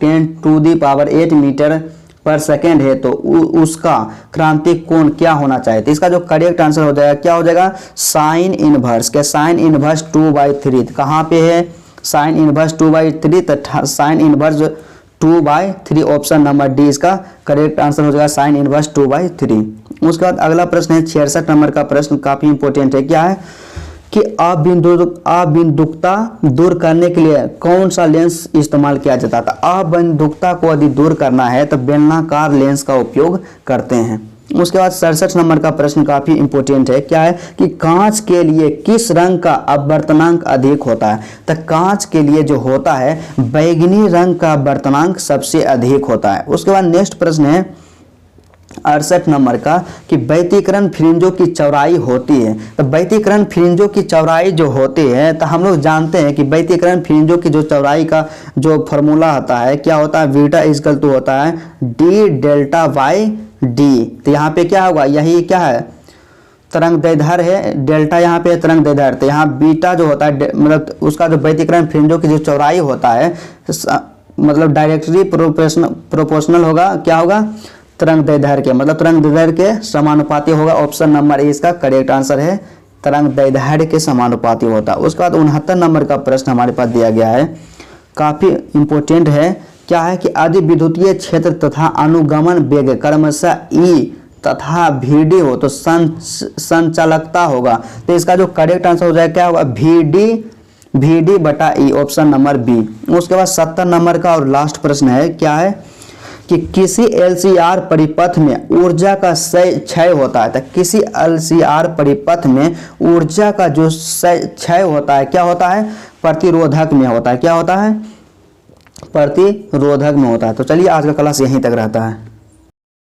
10⁸ मीटर पर सेकेंड है तो उसका क्रांतिक कोण क्या होना चाहिए। तो इसका जो करेक्ट आंसर हो जाएगा क्या हो जाएगा, साइन इनवर्स के साइन इनवर्स 2/3। कहाँ पे है साइन इनवर्स 2/3, तो sine inverse 2/3 option number D इसका करेक्ट आंसर हो जाएगा, साइन इनवर्स 2/3। उसके बाद अगला प्रश्न है 66 नंबर का प्रश्न, काफी इंपॉर्टेंट है। क्या है कि अबिंदुकता दूर करने के लिए कौन सा लेंस इस्तेमाल किया जाता था। अबिंदुकता को यदि दूर करना है तो बेलनाकार लेंस का उपयोग करते हैं। उसके बाद 67 नंबर का प्रश्न काफी इंपॉर्टेंट है। क्या है कि कांच के लिए किस रंग का अपवर्तनांक अधिक होता है। तो कांच के लिए जो होता है बैंगनी रंग का अपवर्तनांक सबसे अधिक होता है। उसके बाद नेक्स्ट प्रश्न है 68 नंबर का कि व्यतिकरण फ्रिंजों की चौड़ाई होती है। तो व्यतिकरण फ्रिंजों की चौड़ाई जो होती है, तो हम लोग जानते हैं कि व्यतिकरण फ्रिंजों की जो चौड़ाई का जो फॉर्मूला होता है क्या होता है, बीटा इक्वल टू होता है डी डेल्टा बाई डी। तो यहाँ पे क्या होगा, यही क्या है तरंग दैर्ध्य है, डेल्टा यहाँ पे तरंग दैर्ध्य, तो यहाँ बीटा जो होता है मतलब उसका जो व्यतिकरण फ्रिंजों की जो चौड़ाई होता है मतलब डायरेक्टली प्रोपोर्शनल होगा, क्या होगा तरंग दैर्ध्य के, मतलब तरंग दैर्ध्य के समानुपाती होगा। ऑप्शन नंबर ए इसका करेक्ट आंसर है, तरंग दैर्ध्य के समानुपाती होता है। उसके बाद 69 नंबर का प्रश्न हमारे पास दिया गया है, काफी इंपॉर्टेंट है। क्या है कि यदि विद्युतीय क्षेत्र तथा अनुगमन वेग क्रमशः ई तथा वीडी हो तो संचालकता होगा। तो इसका जो करेक्ट आंसर हो जाएगा क्या होगा, वीडी बटा ई, ऑप्शन नंबर बी। उसके बाद 70 नंबर का और लास्ट प्रश्न है। क्या है कि किसी LCR परिपथ में ऊर्जा का क्षय होता है। तो किसी LCR परिपथ में ऊर्जा का जो क्षय होता है क्या होता है, प्रतिरोधक में होता है। क्या होता है, प्रतिरोधक में होता है। तो चलिए आज का क्लास यहीं तक रहता है।